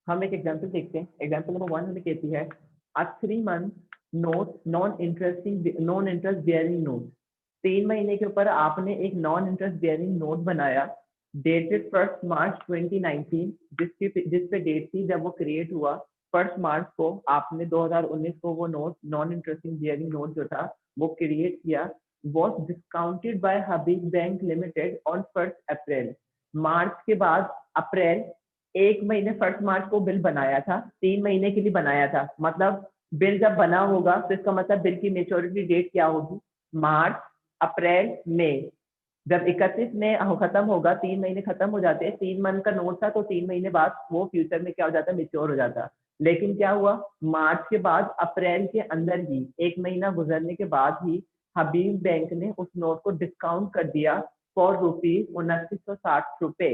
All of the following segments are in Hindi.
हम एक एग्जांपल देखते हैं। एग्जांपल नंबर 1 हमें कहती है अ 3 month note non interest bearing note. 3 महीने के ऊपर आपने एक नॉन इंटरेस्ट बेयरिंग नोट बनाया डेटेड 1 मार्च 2019, जिस पे डेट थी जब वो क्रिएट हुआ 1 मार्च को। आपने 2019 को वो note non interesting bearing note जो था वो क्रिएट किया। Was discounted by Habib bank limited on 1 April. मार्च के बाद अप्रैल 1 महीने 1 मार्च को बिल बनाया था, 3 महीने के लिए बनाया था। मतलब बिल जब बना होगा तो इसका मतलब बिल की मेच्योरिटी डेट क्या होगी? मार्च, अप्रैल, मई। जब 31 में खत्म होगा, 3 महीने खत्म हो जाते हैं। 3 मंथ का नोट था तो 3 महीने बाद वो फ्यूचर में क्या हो जाता है? मेच्योर हो जाता है। लेकिन क्या हुआ, मार्च के बाद अप्रैल के अंदर ही 1 महीना गुजरने के बाद ही हबीब बैंक ने उस नोट को डिस्काउंट कर दिया फॉर ₹2960।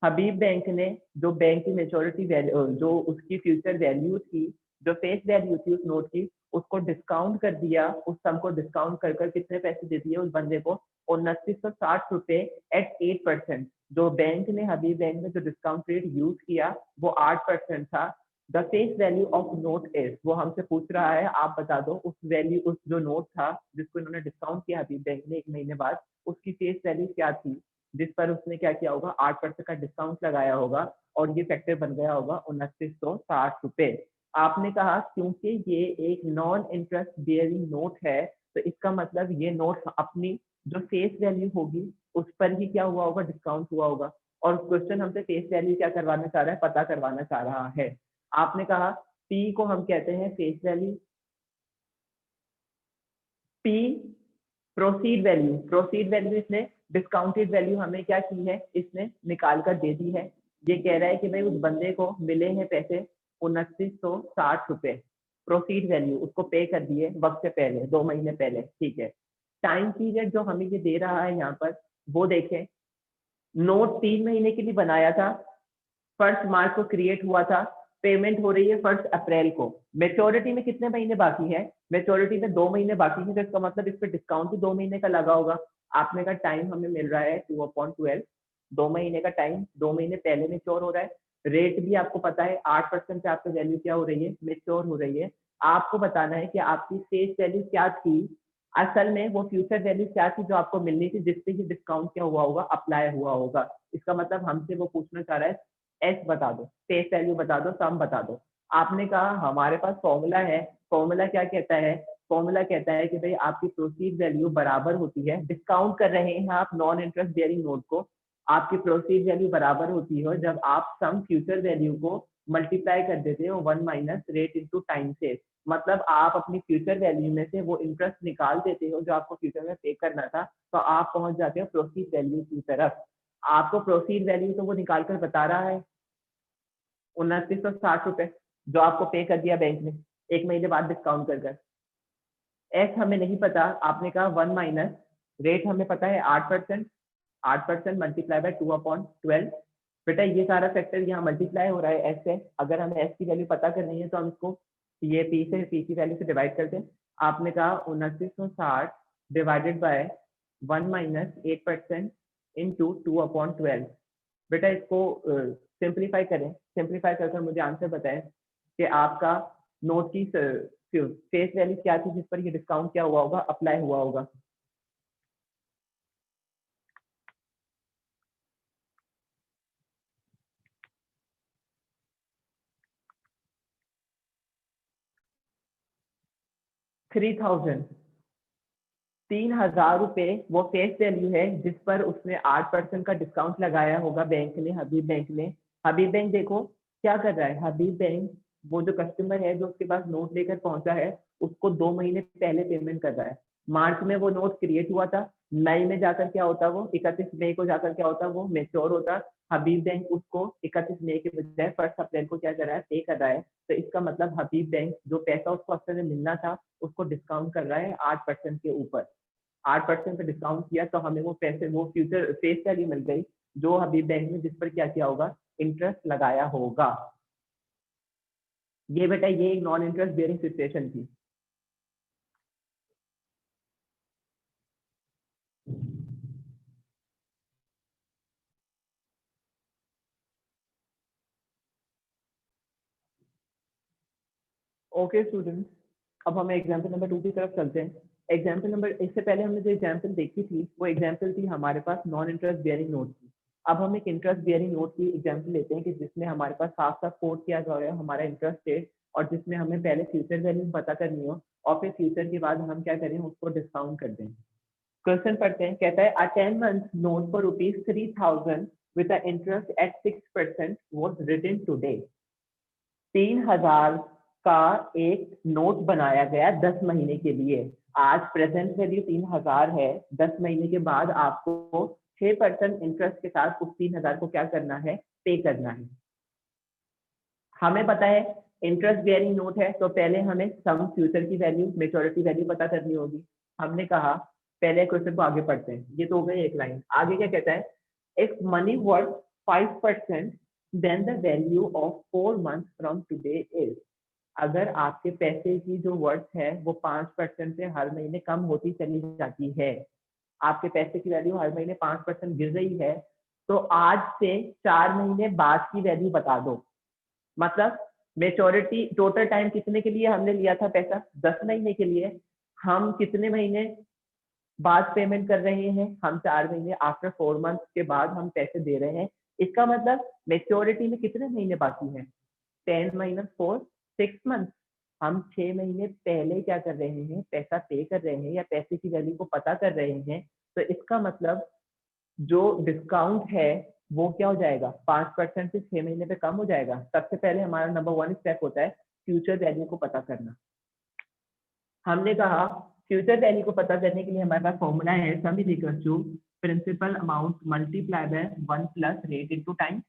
हबीब बैंक ने जो बैंक की मेच्योरिटी वैल्यू, जो उसकी फ्यूचर वैल्यू थी, जो फेस वैल्यू थी उस नोट की, उसको डिस्काउंट कर दिया। उस सम को डिस्काउंट कर कर कितने पैसे दे दिए उस बंदे को? ₹2960 एट 8%। जो बैंक ने, हबीब बैंक ने जो डिस्काउंट रेट यूज किया वो 8% था। The face value of note is, वो हमसे पूछ रहा है आप बता दो उस वैल्यू, उस जो नोट था जिसको इन्होंने डिस्काउंट किया हबीब बैंक ने 1 महीने बाद, उसकी फेस वैल्यू क्या थी जिस पर उसने क्या किया होगा? 8% का डिस्काउंट लगाया होगा और ये फैक्टर बन गया होगा ₹2960। आपने कहा क्योंकि ये एक नॉन इंटरेस्ट बियरिंग नोट है तो इसका मतलब ये नोट अपनी जो फेस वैल्यू होगी उस पर ही क्या हुआ होगा? डिस्काउंट हुआ होगा। और क्वेश्चन हमसे फेस वैल्यू क्या करवाना चाह रहा है? पता करवाना चाह रहा है। आपने कहा पी को हम कहते हैं face value, P proceed value. Proceed value इसने डिस्काउंटेड वैल्यू हमें क्या की है? इसने निकाल कर दे दी है। ये कह रहा है कि भाई उस बंदे को मिले हैं पैसे ₹2960। प्रोसीड वैल्यू उसको पे कर दिए वक्त से पहले, 2 महीने पहले, ठीक है। टाइम पीरियड जो हमें ये दे रहा है यहाँ पर वो देखें। नोट 3 महीने के लिए बनाया था, 1 मार्च को क्रिएट हुआ था, पेमेंट हो रही है 1 अप्रैल को। मेच्योरिटी में कितने महीने बाकी है? मेच्योरिटी में 2 महीने बाकी है, तो इसका मतलब इस पर डिस्काउंट भी 2 महीने का लगा होगा। आपने का टाइम हमें मिल रहा है 2/12, 2 महीने का टाइम, 2 महीने पहले मेच्योर हो रहा है। रेट भी आपको पता है 8% से आपकी वैल्यू क्या हो रही है? मेच्योर हो रही है। आपको बताना है कि आपकी फेस वैल्यू क्या थी, असल में वो फ्यूचर वैल्यू क्या थी जो आपको मिलनी थी, जिससे कि डिस्काउंट क्या हुआ होगा? अप्लाई हुआ होगा। इसका मतलब हमसे वो पूछना चाह रहा है एस बता दो, फेस वैल्यू बता दो, सम बता दो। आपने कहा हमारे पास फॉर्मूला है। फॉर्मूला क्या कहता है? फॉर्मूला कहता है कि भाई आपकी प्रोसीड वैल्यू बराबर होती है, डिस्काउंट कर रहे हैं आप नॉन इंटरेस्ट बेयरिंग नोट को, आपकी प्रोसीड वैल्यू बराबर होती है जब आप सम फ्यूचर वैल्यू को मल्टीप्लाई कर देते हो 1 माइनस रेट इंटू टाइम से। मतलब आप अपनी फ्यूचर वैल्यू में से वो इंटरेस्ट निकाल देते हो जो आपको फ्यूचर में पे करना था, तो आप पहुंच जाते हो प्रोसीड वैल्यू की तरफ। आपको प्रोसीड वैल्यू तो वो निकाल कर बता रहा है ₹2960, जो आपको पे कर दिया बैंक ने 1 महीने बाद डिस्काउंट कर कर। एस हमें नहीं पता, आपने कहा 1 माइनस रेट हमें पता है 8%, 8% मल्टीप्लाई बाय 2/12। बेटा ये सारा फैक्टर यहाँ मल्टीप्लाई हो रहा है एस से। अगर हमें एस की वैल्यू पता करनी है तो हम इसको ये पी की वैल्यू से डिवाइड करते हैं। आपने कहा 2960 डिवाइडेड बाय 1 माइनस 8% इंटू 2/12। बेटा इसको सिंप्लीफाई करें, सिंप्लीफाई कर मुझे आंसर बताएं कि आपका नोट की फेस वैल्यू क्या थी जिस पर ये डिस्काउंट क्या हुआ होगा? अप्लाई हुआ होगा। ₹3000, ₹3000 वो फेस वैल्यू है जिस पर उसने 8% का डिस्काउंट लगाया होगा बैंक ने, हबीब बैंक ने। हबीब बैंक देखो क्या कर रहा है, हबीब बैंक वो जो कस्टमर है जो उसके पास नोट लेकर पहुंचा है उसको 2 महीने पहले पेमेंट कर रहा है। मार्च में वो नोट क्रिएट हुआ था, मई में जाकर क्या होता, वो 31 मई को जाकर क्या होता, वो मेच्योर होता। हबीब बैंक उसको 31 मई के बजाय 1 अप्रैल को क्या कर रहा है? पे कर रहा है। तो इसका मतलब हबीब बैंक जो पैसा उसको असल में मिलना था उसको डिस्काउंट कर रहा है 8% के ऊपर। 8% पे डिस्काउंट किया तो हमें वो पैसे, वो फ्यूचर फेस वैल्यू मिल गई जो हबीब बैंक ने जिस पर क्या किया होगा? इंटरेस्ट लगाया होगा। ये बेटा ये एक नॉन इंटरेस्ट बेयरिंग सिचुएशन थी। ओके स्टूडेंट्स, अब हम एग्जाम्पल नंबर 2 की तरफ चलते हैं। एग्जाम्पल नंबर, इससे पहले हमने जो एग्जाम्पल देखी थी वो एग्जाम्पल थी हमारे पास नॉन इंटरेस्ट बियरिंग नोट की। अब हम एक इंटरेस्ट बियरिंग नोट की एग्जाम्पल लेते हैं कि जिसमें हमारे पास साफ साफ कोट किया गया है हमारा इंटरेस्ट रेट, और जिसमें हमें पहले फ्यूचर वैल्यू पता करनी हो और फिर फ्यूचर के बाद हम क्या करें, उसको डिस्काउंट कर दें। क्वेश्चन पढ़ते हैं, कहता है a 10 month note for ₹3000 with a interest at 6% was written today. 3000 का एक नोट बनाया गया 10 महीने के लिए। आज प्रेजेंट वैल्यू 3000 है, 10 महीने के बाद आपको 6% इंटरेस्ट के साथ उस 3000 को क्या करना है, पे करना है। हमें पता है इंटरेस्ट बेयरिंग नोट है, तो पहले हमें सम फ्यूचर की वैल्यू, मेच्योरिटी वैल्यू पता करनी होगी। हमने कहा पहले क्वेश्चन को आगे पढ़ते हैं। ये तो हो गई एक लाइन। आगे क्या कहता है, if money worth 5% then the value of 4 months from today is. अगर आपके पैसे की जो वर्थ है वो 5% से हर महीने कम होती चली जाती है, आपके पैसे की वैल्यू हर महीने 5% गिर रही है, तो आज से 4 महीने बाद की वैल्यू बता दो। मतलब मेच्योरिटी टोटल टाइम कितने के लिए हमने लिया था पैसा, 10 महीने के लिए। हम कितने महीने बाद पेमेंट कर रहे हैं, हम 4 महीने आफ्टर 4 months के बाद हम पैसे दे रहे हैं। इसका मतलब मेच्योरिटी में कितने महीने बाकी हैं, 10 minus 4 6 months। हम 6 महीने पहले क्या कर रहे हैं, पैसा पे कर रहे हैं या पैसे की वैल्यू को पता कर रहे हैं। तो इसका मतलब जो डिस्काउंट है वो क्या हो जाएगा, 5% से 6 महीने पे कम हो जाएगा। सबसे पहले हमारा नंबर 1 स्टेप होता है फ्यूचर वैल्यू को पता करना। हमने कहा फ्यूचर वैल्यू को पता करने के लिए हमारे पास फॉर्मूला है sum is equal to principal amount multiply by 1 plus rate into time.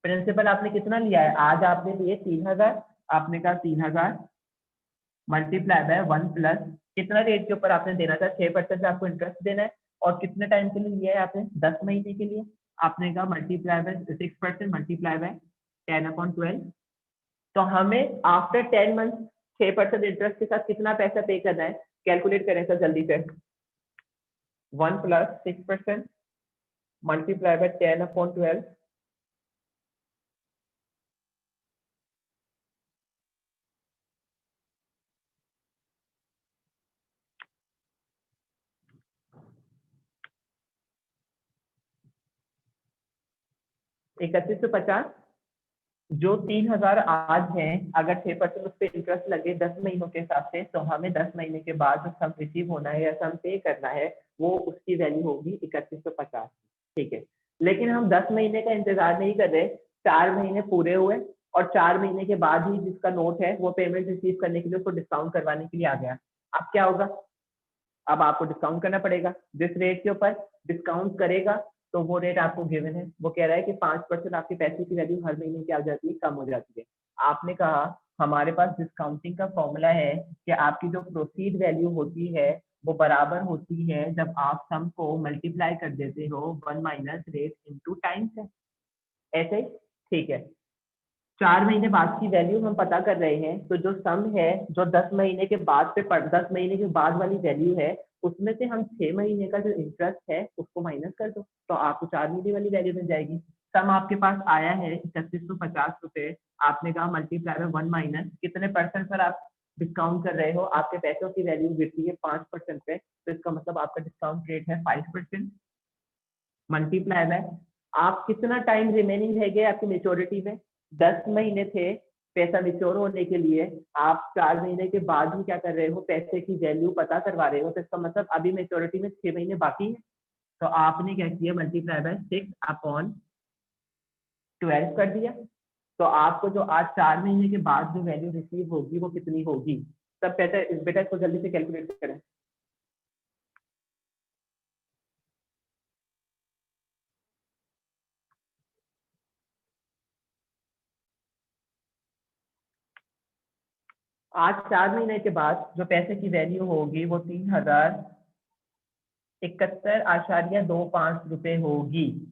Principal आपने कितना लिया है, आज आपने लिए 3000, आपने कहा 3000 मल्टीप्लाई बाय 1 प्लस कितना रेट के ऊपर आपने देना था, 6% आपको इंटरेस्ट देना है, और कितने टाइम के लिए लिया है आपने, 10 महीने के लिए। आपने कहा मल्टीप्लाई बाय 6% मल्टीप्लाई बाय 10/12। तो हमें आफ्टर 10 मंथ 6% इंटरेस्ट के साथ कितना पैसा पे करना है, कैलकुलेट करें सर जल्दी से। 1 प्लस 6% मल्टीप्लाई बाय 10/12। 3150। जो 3000 आज है, अगर 6% उस पर इंटरेस्ट लगे 10 महीनों के हिसाब से, तो हमें 10 महीने के बाद जो सम रिसीव होना है या सम पे करना है वो उसकी वैल्यू होगी 3150। ठीक है, लेकिन हम 10 महीने का इंतजार नहीं कर रहे, 4 महीने पूरे हुए और 4 महीने के बाद ही जिसका नोट है वो पेमेंट रिसीव करने के लिए उसको डिस्काउंट करवाने के लिए आ गया। अब क्या होगा, अब आपको डिस्काउंट करना पड़ेगा। जिस रेट के ऊपर डिस्काउंट करेगा तो वो रेट आपको गिवन है, वो कह रहा है कि 5% आपके पैसे की वैल्यू हर महीने क्या हो जाती है, कम हो जाती है। आपने कहा हमारे पास डिस्काउंटिंग का फॉर्मूला है कि आपकी जो प्रोसीड वैल्यू होती है वो बराबर होती है जब आप सम को मल्टीप्लाई कर देते हो 1 माइनस रेट इंटू टाइम से। ऐसे ही, ठीक है। 4 महीने बाद की वैल्यू हम पता कर रहे हैं, तो जो सम है जो 10 महीने के बाद पे 10 महीने के बाद वाली वैल्यू है, उसमें से हम 6 महीने का जो इंटरेस्ट है उसको माइनस कर दो, तो आपको 4 महीने वाली वैल्यू मिल जाएगी। सम आपके पास आया है 3150 रुपए। आपने कहा मल्टीप्लाई में 1 माइनस कितने परसेंट पर आप डिस्काउंट कर रहे हो, आपके पैसों की वैल्यू गिरती है 5% पे, तो इसका मतलब आपका डिस्काउंट रेट है 5%। मल्टीप्लाई में आप कितना टाइम रिमेनिंग रह गए आपकी मेच्योरिटी में, 10 महीने थे पैसा मेच्योर होने के लिए। आप 4 महीने के बाद ही क्या कर रहे हो, पैसे की वैल्यू पता करवा रहे हो, तो इसका मतलब अभी मेच्योरिटी में 6 महीने बाकी है। तो आपने क्या किया, मल्टीप्लाई बाय 6/12 कर दिया। तो आपको जो आज 4 महीने के बाद जो वैल्यू रिसीव होगी वो कितनी होगी। सब बेटा इसको जल्दी से कैलकुलेट करें। आज 4 महीने के बाद जो पैसे की वैल्यू होगी वो 3071.25 रुपए होगी।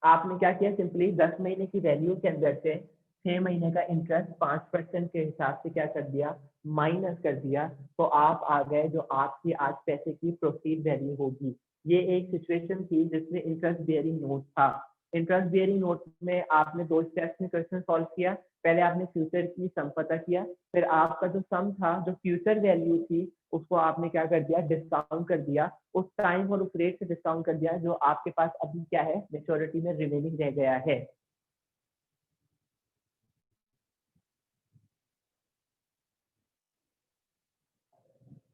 आपने क्या किया, सिंपली 10 महीने की वैल्यू के अंदर से 6 महीने का इंटरेस्ट 5% के हिसाब से क्या कर दिया, माइनस कर दिया। तो आप आ गए जो आपकी आज पैसे की प्रोसीड वैल्यू होगी। ये एक सिचुएशन थी जिसमें इंटरेस्ट बियरिंग नोट था। इंटरेस्ट बियरिंग नोट में आपने 2 स्टेप्स में क्वेश्चन सॉल्व किया। पहले आपने फ्यूचर की सम पता किया, फिर आपका जो सम था, जो फ्यूचर वैल्यू थी, उसको आपने क्या कर दिया, डिस्काउंट कर दिया, उस टाइम और उस रेट से डिस्काउंट कर दिया जो आपके पास अभी क्या है, मैच्योरिटी में रिमेनिंग रह गया है।